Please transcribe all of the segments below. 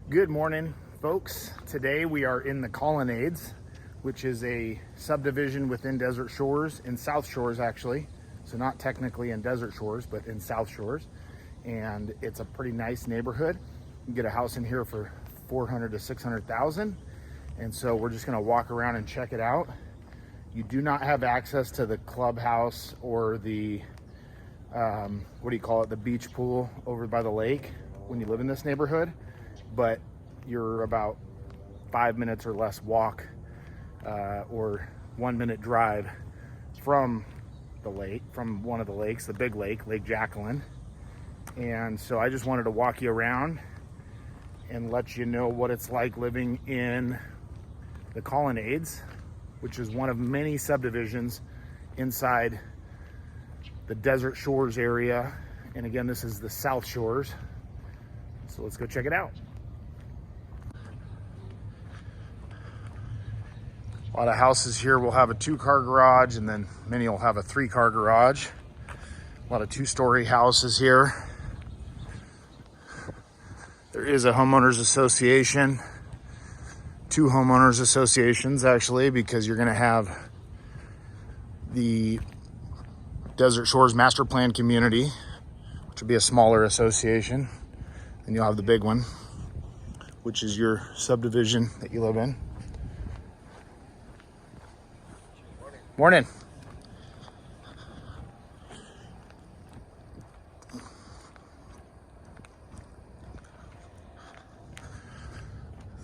Good morning, folks. Today we are in the Colonnades, which is a subdivision within Desert Shores, in South Shores actually. So not technically in Desert Shores, but in South Shores. And it's a pretty nice neighborhood. You can get a house in here for 400 to 600,000. And so we're just gonna walk around and check it out. You do not have access to the clubhouse or the, the beach pool over by the lake when you live in this neighborhood. But you're about 5 minutes or less walk or 1 minute drive from the lake, from one of the lakes, the big lake, Lake Jacqueline. And so I just wanted to walk you around and let you know what it's like living in the Colonnades, which is one of many subdivisions inside the Desert Shores area. And again, this is the South Shores. So let's go check it out. A lot of houses here will have a 2-car garage, and then many will have a 3-car garage. A lot of 2-story houses here. There is a homeowners association, 2 homeowners associations actually, because you're gonna have the Desert Shores Master Plan Community, which will be a smaller association, and you'll have the big one, which is your subdivision that you live in. Morning.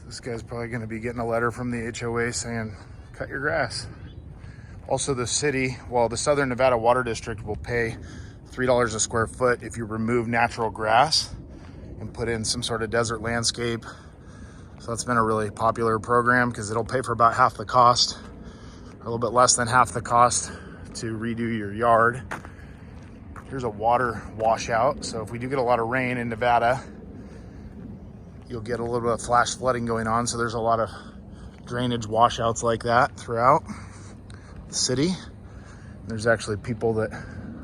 This guy's probably going to be getting a letter from the HOA saying, cut your grass. Also, the city, the Southern Nevada Water District will pay $3 a square foot if you remove natural grass and put in some sort of desert landscape. So that's been a really popular program because it'll pay for about half the cost, a little bit less than half the cost, to redo your yard. Here's a water washout. So if we do get a lot of rain in Nevada, you'll get a little bit of flash flooding going on. So there's a lot of drainage washouts like that throughout the city. There's actually people that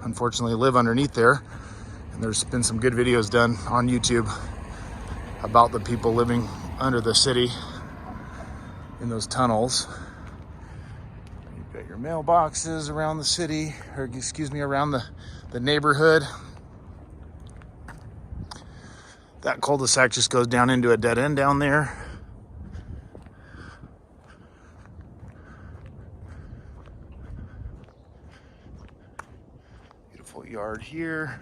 unfortunately live underneath there. And there's been some good videos done on YouTube about the people living under the city in those tunnels. Got your mailboxes around the city, or excuse me, around the neighborhood. That cul-de-sac just goes down into a dead end down there. Beautiful yard here.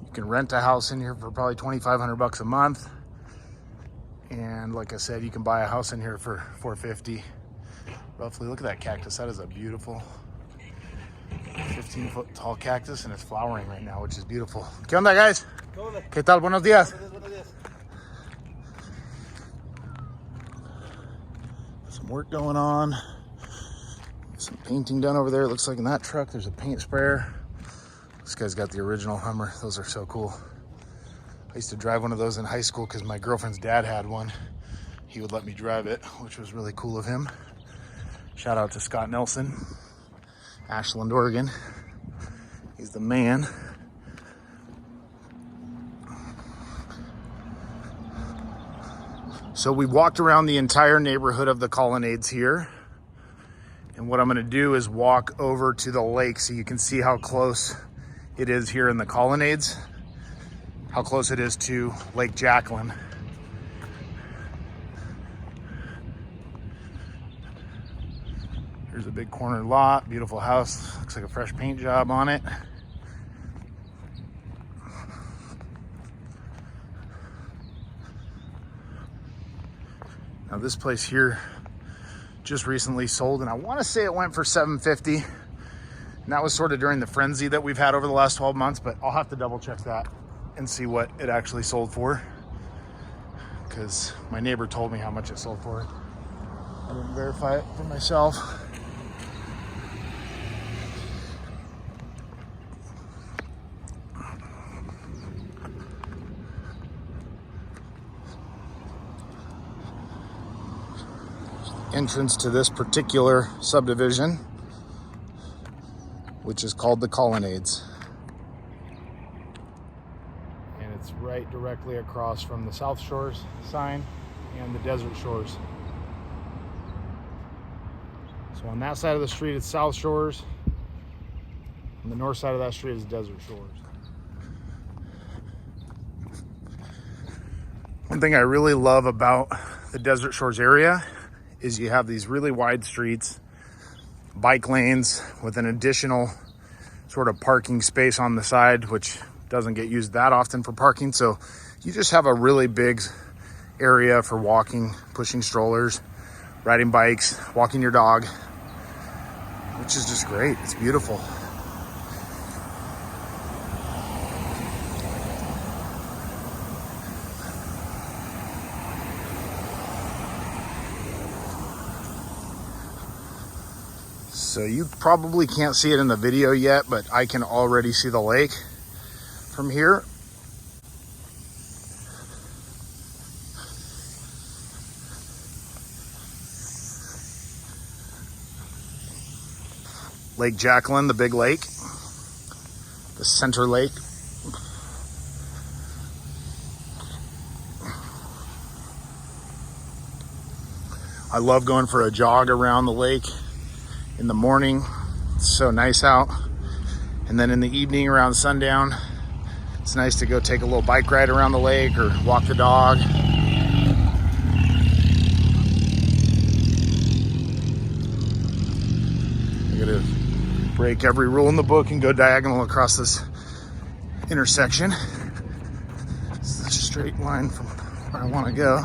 You can rent a house in here for probably $2,500 a month. And like I said, you can buy a house in here for $450 roughly. Look at that cactus. That is a beautiful 15-foot tall cactus, and it's flowering right now, which is beautiful. ¿Qué onda, guys? ¿Qué tal? Buenos días. Some work going on. Some painting done over there. It looks like in that truck there's a paint sprayer. This guy's got the original Hummer. Those are so cool. I used to drive one of those in high school because my girlfriend's dad had one. He would let me drive it, which was really cool of him. Shout out to Scott Nelson, Ashland, Oregon. He's the man. So we walked around the entire neighborhood of the Colonnades here. And what I'm gonna do is walk over to the lake so you can see how close it is here in the Colonnades, how close it is to Lake Jacqueline. Here's a big corner lot, beautiful house. Looks like a fresh paint job on it. Now this place here just recently sold, and I want to say it went for $750. And that was sort of during the frenzy that we've had over the last 12 months, but I'll have to double check that and see what it actually sold for, because my neighbor told me how much it sold for. I didn't verify it for myself. entrance to this particular subdivision, which is called the Colonnades. And it's right directly across from the South Shores sign and the Desert Shores. So on that side of the street, it's South Shores. On the north side of that street is Desert Shores. One thing I really love about the Desert Shores area is you have these really wide streets, bike lanes with an additional sort of parking space on the side, which doesn't get used that often for parking. So you just have a really big area for walking, pushing strollers, riding bikes, walking your dog, which is just great. It's beautiful. So you probably can't see it in the video yet, but I can already see the lake from here. Lake Jacqueline, the big lake, the center lake. I love going for a jog around the lake in the morning. It's so nice out. And then in the evening around sundown, it's nice to go take a little bike ride around the lake or walk the dog. I'm gonna break every rule in the book and go diagonal across this intersection. It's a straight line from where I want to go.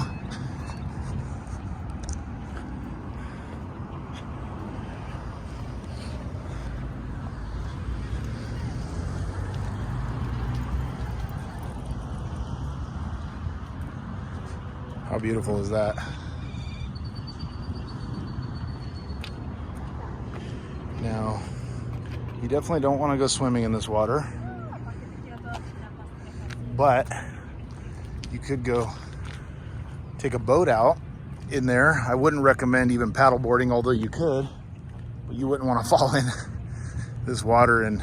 How beautiful is that? Now, you definitely don't want to go swimming in this water, but you could go take a boat out in there. I wouldn't recommend even paddleboarding, although you could, but you wouldn't want to fall in this water and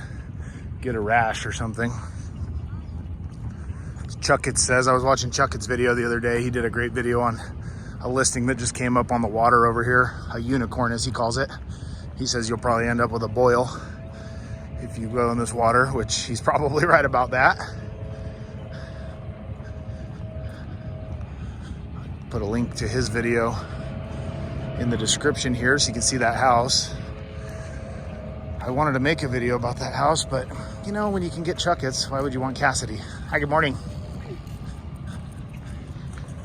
get a rash or something. Chuckett says, I was watching Chuckett's video the other day. He did a great video on a listing that just came up on the water over here, a unicorn as he calls it. He says you'll probably end up with a boil if you go in this water, which he's probably right about that. Put a link to his video in the description here so you can see that house. I wanted to make a video about that house, but you know, when you can get Chuckett's, why would you want Kassidy? Hi, good morning.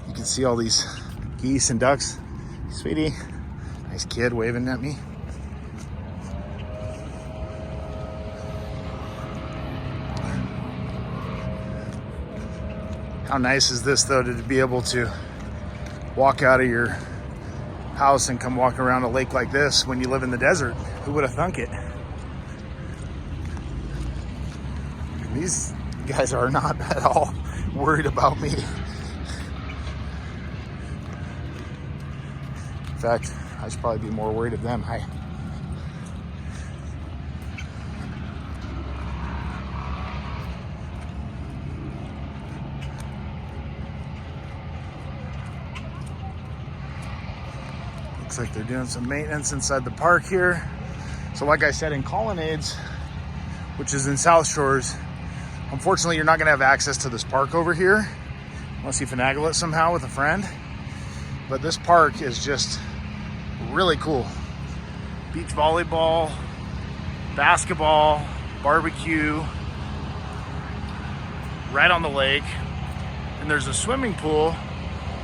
You can see all these geese and ducks. Sweetie, nice kid waving at me. How nice is this though, to be able to walk out of your house and come walk around a lake like this when you live in the desert? Who would have thunk it? These guys are not at all worried about me. In fact, I should probably be more worried of them. Hi. Looks like they're doing some maintenance inside the park here. So like I said, in Colonnades, which is in South Shores, unfortunately, you're not going to have access to this park over here unless you finagle it somehow with a friend. But this park is just really cool. Beach volleyball, basketball, barbecue, right on the lake. And there's a swimming pool.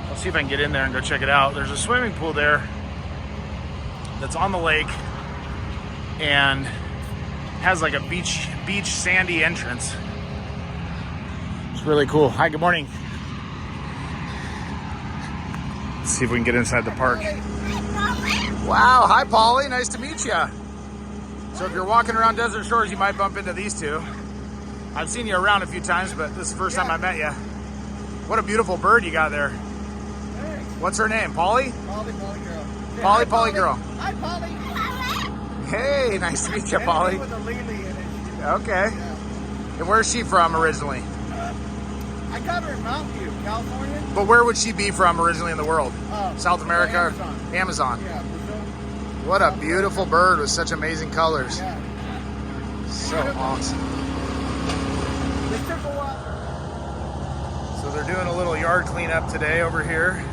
I'll see if I can get in there and go check it out. There's a swimming pool there that's on the lake and has like a beach sandy entrance. It's really cool. Hi, good morning. Let's see if we can get inside the park. Wow, hi Polly, nice to meet you. So if you're walking around Desert Shores, you might bump into these two. I've seen you around a few times, but this is the first time I met you. What a beautiful bird you got there. Thanks. What's her name, Polly? Polly girl. Polly, Polly girl. Hi, Polly. Hey, nice to meet you, Polly. With a Lily in it. Okay. Yeah. And where's she from originally? I got her in Mountain View, California. But where would she be from originally in the world? South America? Amazon. Amazon. Yeah, Brazil. What a beautiful bird with such amazing colors. Yeah. So awesome. It took a while. So they're doing a little yard cleanup today over here.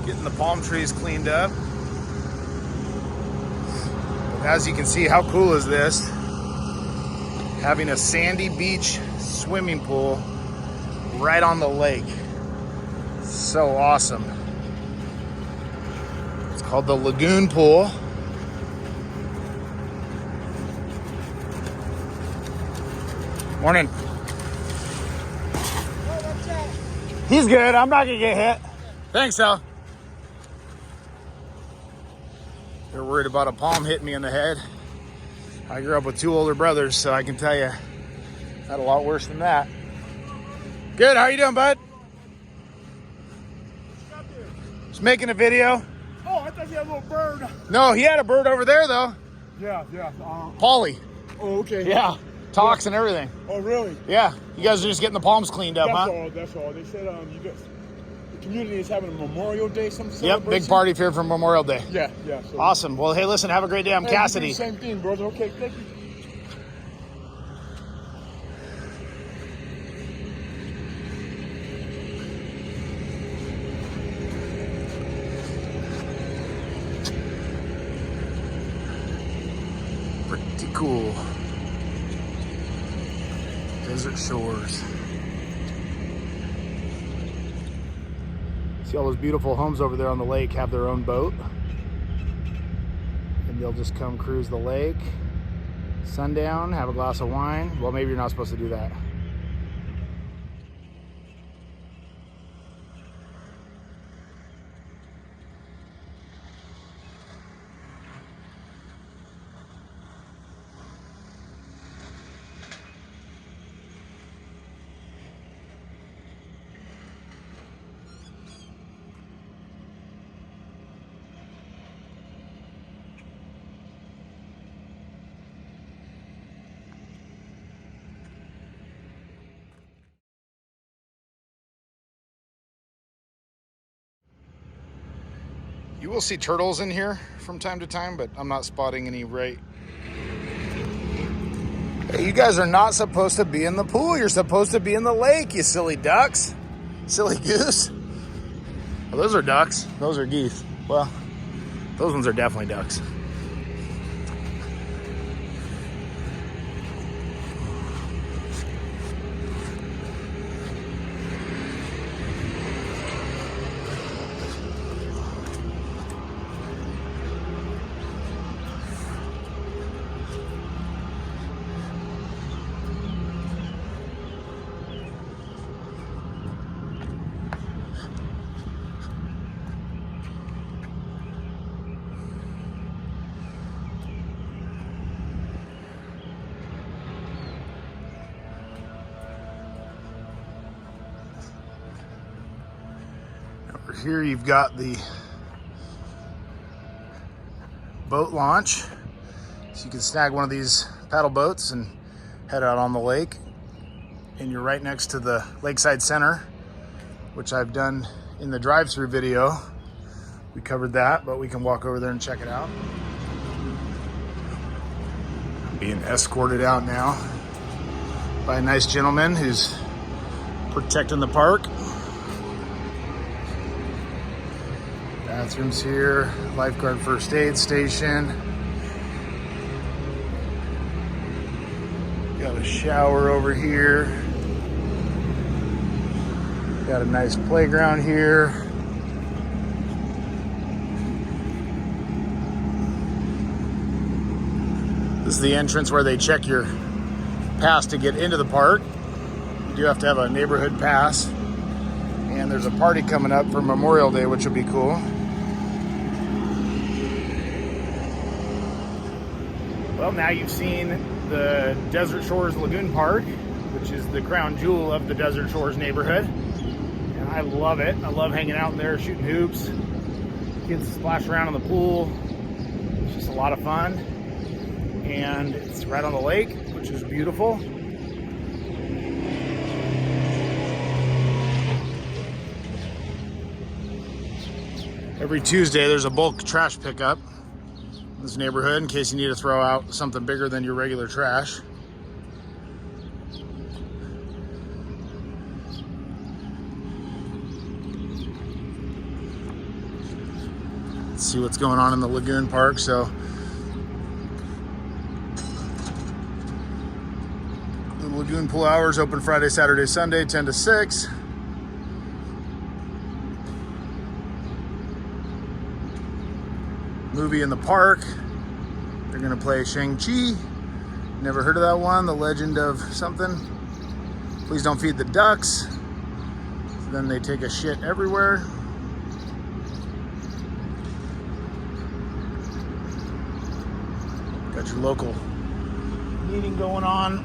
Getting the palm trees cleaned up. As you can see, how cool is this? Having a sandy beach swimming pool right on the lake. So awesome. It's called the Lagoon pool. Morning. He's good. I'm not gonna get hit. Thanks, Al. They're worried about a palm hitting me in the head. I grew up with 2 older brothers, so I can tell you, had a lot worse than that. Good. How you doing, bud? Just making a video. Oh, I thought you had a little bird. No, he had a bird over there though. Yeah. Polly. Oh, okay. Yeah. Talks and everything. Oh, really? Yeah. You guys are just getting the palms cleaned up, huh? That's all. They said you guys, the community is having a Memorial Day, some Yep. celebration. Big party here for Memorial Day. Yeah. So. Awesome. Well, hey, listen. Have a great day. I'm Kassidy. Same thing, brother. Okay, thank you. Pretty cool. Desert shores. See all those beautiful homes over there on the lake have their own boat. And they'll just come cruise the lake, sundown, have a glass of wine. Well, maybe you're not supposed to do that. You will see turtles in here from time to time, but I'm not spotting any right. Hey, you guys are not supposed to be in the pool. You're supposed to be in the lake, you silly ducks. Silly goose. Well, those are ducks. Those are geese. Well, those ones are definitely ducks. Over here you've got the boat launch. So you can snag one of these paddle boats and head out on the lake. And you're right next to the Lakeside Center, which I've done in the drive-through video. We covered that, but we can walk over there and check it out. I'm being escorted out now by a nice gentleman who's protecting the park. Bathrooms here, lifeguard first aid station. Got a shower over here. Got a nice playground here. This is the entrance where they check your pass to get into the park. You do have to have a neighborhood pass. And there's a party coming up for Memorial Day, which will be cool. Well, now you've seen the Desert Shores Lagoon Park, which is the crown jewel of the Desert Shores neighborhood. And I love it. I love hanging out in there, shooting hoops, Kids splash around in the pool. It's just a lot of fun. And it's right on the lake, which is beautiful. Every Tuesday, there's a bulk trash pickup in this neighborhood in case you need to throw out something bigger than your regular trash. Let's see what's going on in the Lagoon Park. So the Lagoon pool hours open Friday, Saturday, Sunday, 10 to 6. Movie in the park. They're gonna play Shang-Chi. Never heard of that one. The Legend of something. Please don't feed the ducks. Then they take a shit everywhere. Got your local meeting going on.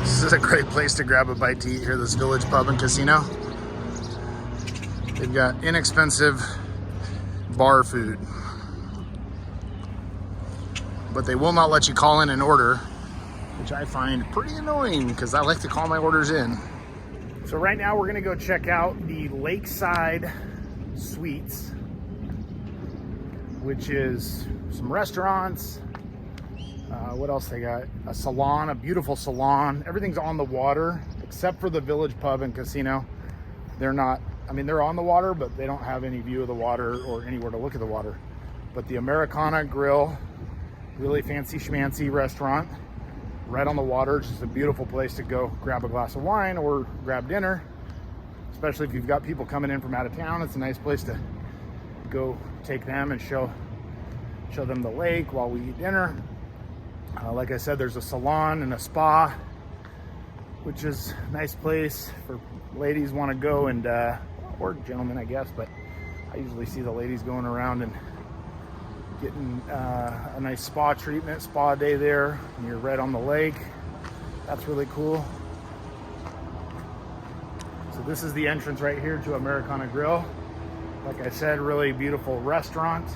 This is a great place to grab a bite to eat here, this Village Pub and Casino. They've got inexpensive bar food, but they will not let you call in an order, which I find pretty annoying because I like to call my orders in. So right now we're gonna go check out the Lakeside Suites, which is some restaurants. What else they got? A salon, a beautiful salon. Everything's on the water except for the Village Pub and Casino. They're not, I mean, they're on the water, but they don't have any view of the water or anywhere to look at the water. But the Americana Grill, really fancy schmancy restaurant, right on the water. It's just a beautiful place to go grab a glass of wine or grab dinner, especially if you've got people coming in from out of town. It's a nice place to go take them and show them the lake while we eat dinner. Like I said, there's a salon and a spa, which is a nice place for ladies want to go and, or gentlemen, I guess, but I usually see the ladies going around and getting a nice spa treatment, spa day there. And you're right on the lake. That's really cool. So this is the entrance right here to Americana Grill. Like I said, really beautiful restaurant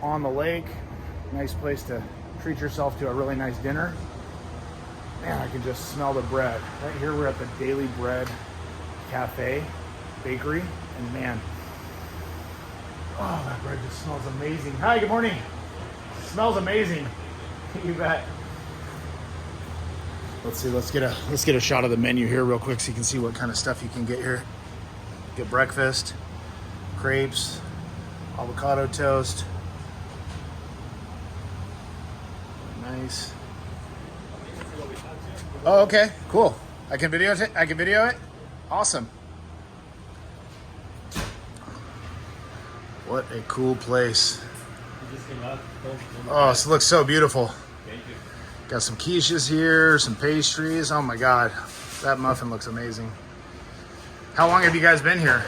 on the lake. Nice place to treat yourself to a really nice dinner. Man, I can just smell the bread. Right here we're at the Daily Bread Cafe, Bakery, and man, oh, that bread just smells amazing. Hi, good morning. Smells amazing. You bet. Let's see, let's get a shot of the menu here real quick so you can see what kind of stuff you can get here. Get breakfast, crepes, avocado toast. Nice. Oh, okay, cool. I can video it? Awesome. What a cool place. Oh, this looks so beautiful. Thank you. Got some quiches here, some pastries. Oh my God, that muffin looks amazing. How long have you guys been here?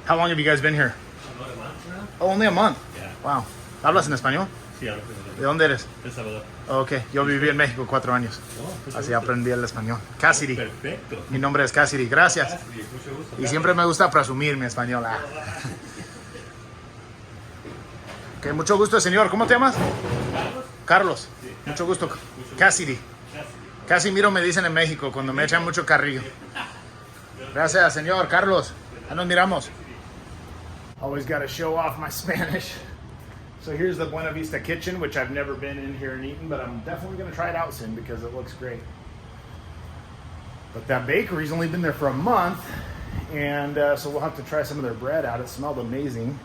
How long have you guys been here? About a month now. Oh, only a month. Yeah. Wow. ¿Hablas en español? Sí, hablo español. ¿De dónde eres? El Salvador. Ok, yo viví en México 4 años. Oh, mucho Así gusto. aprendí el español. Cassidy. Perfecto. Mi nombre es Cassidy. Gracias. Cassidy, mucho gusto. Y siempre me gusta presumir mi español. Ah. Ok, mucho gusto, señor. ¿Cómo te llamas? Carlos. Sí. Mucho gusto. Cassidy. Casimiro me dicen en México cuando me echan mucho carrillo. Gracias, señor Carlos. Ya nos miramos. Always got to show off my Spanish. So here's the Buena Vista Kitchen, which I've never been in here and eaten, but I'm definitely going to try it out soon because it looks great. But that bakery's only been there for a month, and so we'll have to try some of their bread out. It smelled amazing.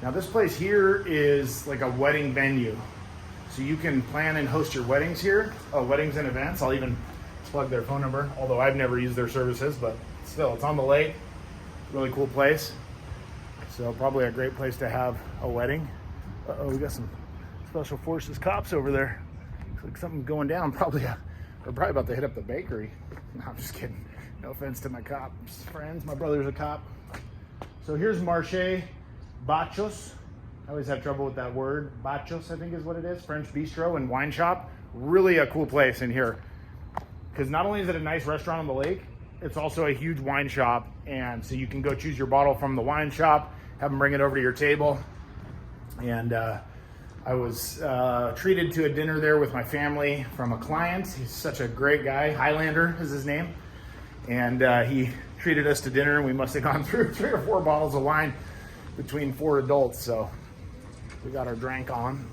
Now this place here is like a wedding venue. So you can plan and host your weddings here, weddings and events. I'll even plug their phone number, although I've never used their services, but still, it's on the lake. Really cool place. So probably a great place to have a wedding. Uh-oh, we got some special forces cops over there. Looks like something's going down. They're probably about to hit up the bakery. No, I'm just kidding. No offense to my cops friends. My brother's a cop. So here's Marché Bachos. I always have trouble with that word. Bachos, I think is what it is. French bistro and wine shop. Really a cool place in here. because not only is it a nice restaurant on the lake, it's also a huge wine shop. And so you can go choose your bottle from the wine shop, have them bring it over to your table. And I was treated to a dinner there with my family from a client. He's such a great guy. Highlander is his name. And he treated us to dinner, and we must have gone through 3 or 4 bottles of wine between 4 adults. So we got our drink on.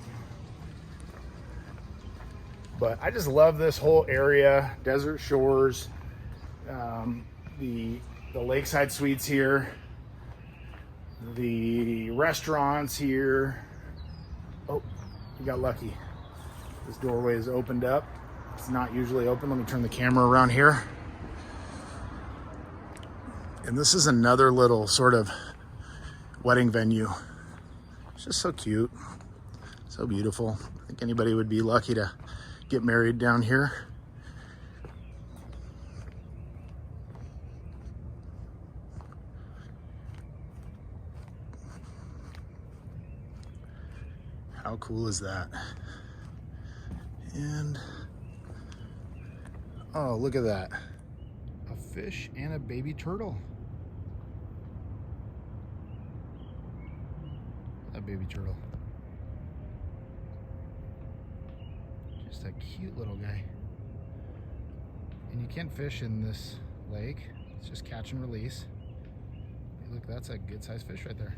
But I just love this whole area, Desert Shores, the Lakeside suites here, the restaurants here. Oh, we got lucky. This doorway is opened up. It's not usually open. Let me turn the camera around here. And this is another little sort of wedding venue. It's just so cute, so beautiful. I think anybody would be lucky to get married down here. How cool is that? And oh, look at that. A fish and a baby turtle. That baby turtle. Just a cute little guy. And you can't fish in this lake. It's just catch and release. Hey, look, that's a good sized fish right there.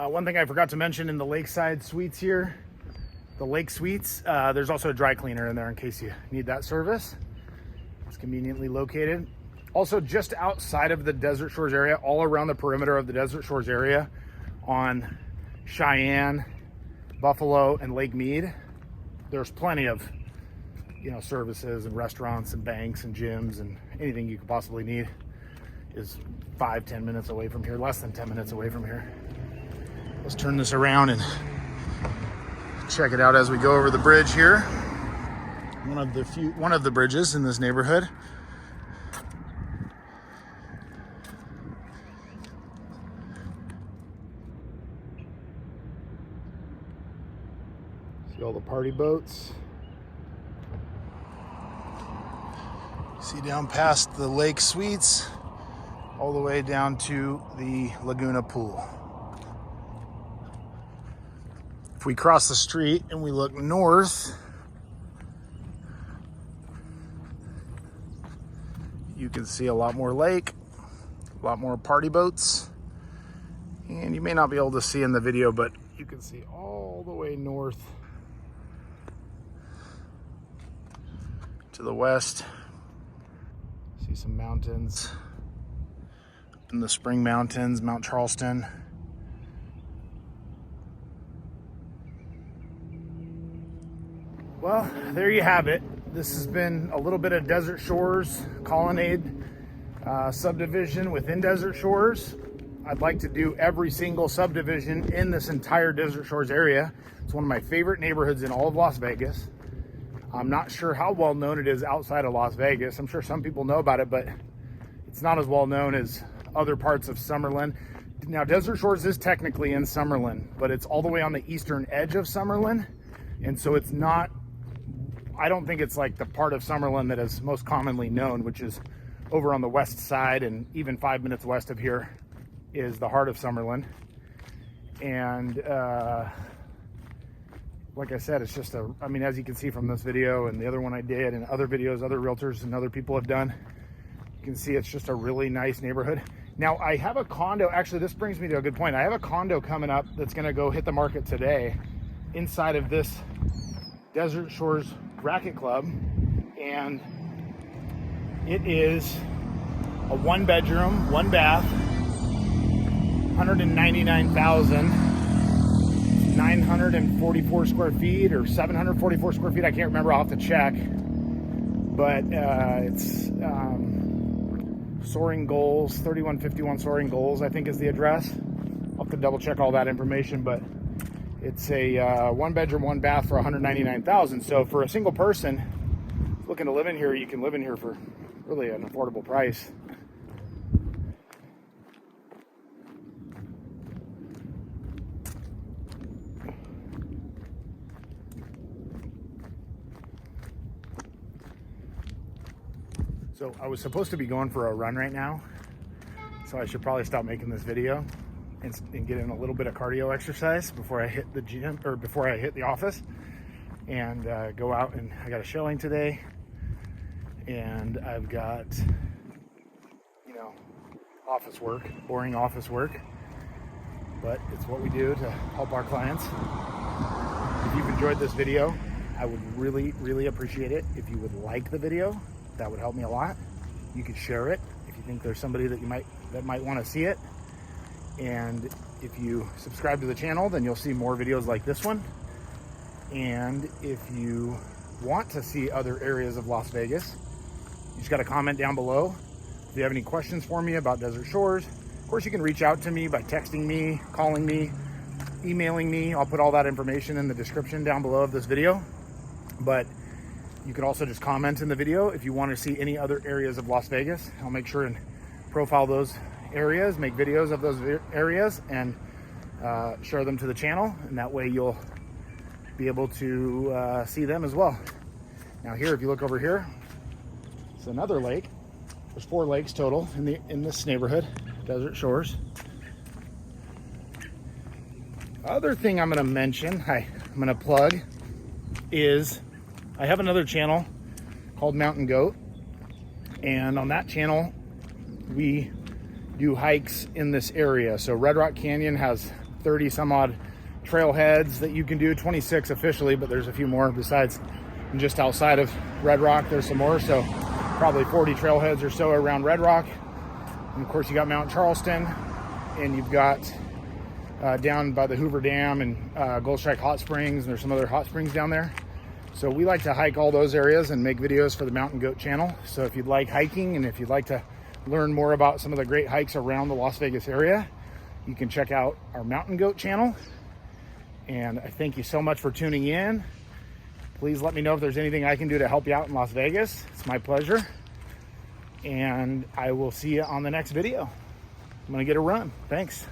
One thing I forgot to mention in the Lakeside suites here, the lake suites, there's also a dry cleaner in there in case you need that service. It's conveniently located. Also, just outside of the Desert Shores area, all around the perimeter of the Desert Shores area on Cheyenne, Buffalo, and Lake Mead, there's plenty of, services and restaurants and banks and gyms and anything you could possibly need is 5-10 minutes away from here, less than 10 minutes away from here. Let's turn this around and check it out as we go over the bridge here. One of the bridges in this neighborhood. See all the party boats. See down past the lake suites, all the way down to the Laguna pool. If we cross the street and we look north, you can see a lot more lake, a lot more party boats. And you may not be able to see in the video, but you can see all the way north to the west. See some mountains up in the Spring Mountains, Mount Charleston. Well, there you have it. This has been a little bit of Desert Shores Colonnade subdivision within Desert Shores. I'd like to do every single subdivision in this entire Desert Shores area. It's one of my favorite neighborhoods in all of Las Vegas. I'm not sure how well known it is outside of Las Vegas. I'm sure some people know about it, but it's not as well known as other parts of Summerlin. Now, Desert Shores is technically in Summerlin, but it's all the way on the eastern edge of Summerlin. And so it's not, I don't think it's like the part of Summerlin that is most commonly known, which is over on the west side, and even 5 minutes west of here is the heart of Summerlin. And like I said, it's just as you can see from this video and the other one I did and other videos other realtors and other people have done, you can see it's just a really nice neighborhood. Now, I have a condo, actually this brings me to a good point. I have a condo coming up that's gonna go hit the market today inside of this Desert Shores Racket Club, and it is a 1-bedroom, 1-bath, 199,944 square feet or 744 square feet. I can't remember. I'll have to check. but it's Soaring Goals, 3151 Soaring Goals, I think is the address. I'll have to double check all that information, but it's a 1 bedroom, 1 bath for $199,000. So for a single person looking to live in here, you can live in here for really an affordable price. So I was supposed to be going for a run right now, so I should probably stop making this video and get in a little bit of cardio exercise before I hit the gym, or before I hit the office, and go out. And I got a showing today, and I've got, you know, office work, boring office work, but it's what we do to help our clients. If you've enjoyed this video, I would really appreciate it if you would like the video. That would help me a lot. You could share it if you think there's somebody that might want to see it. And if you subscribe to the channel, then you'll see more videos like this one. And if you want to see other areas of Las Vegas, you just got to comment down below. If you have any questions for me about Desert Shores, of course you can reach out to me by texting me, calling me, emailing me. I'll put all that information in the description down below of this video. But you can also just comment in the video if you want to see any other areas of Las Vegas. I'll make sure and profile those areas, make videos of those areas, and share them to the channel, and that way you'll be able to see them as well. Now here, if you look over here, it's another lake. There's 4 lakes total in this neighborhood, Desert Shores. Other thing I'm going to mention, I'm going to plug, is I have another channel called Mountain Goat, and on that channel we do hikes in this area. So Red Rock Canyon has 30 some odd trailheads that you can do, 26 officially, but there's a few more besides. And just outside of Red Rock there's some more, so probably 40 trailheads or so around Red Rock. And of course you got Mount Charleston, and you've got down by the Hoover Dam and Gold Strike Hot Springs, and there's some other hot springs down there. So we like to hike all those areas and make videos for the Mountain Goat channel. So if you'd like hiking, and if you'd like to learn more about some of the great hikes around the Las Vegas area, you can check out our Mountain Goat channel. And I thank you so much for tuning in. Please let me know if there's anything I can do to help you out in Las Vegas. It's my pleasure. And I will see you on the next video. I'm gonna get a run. Thanks.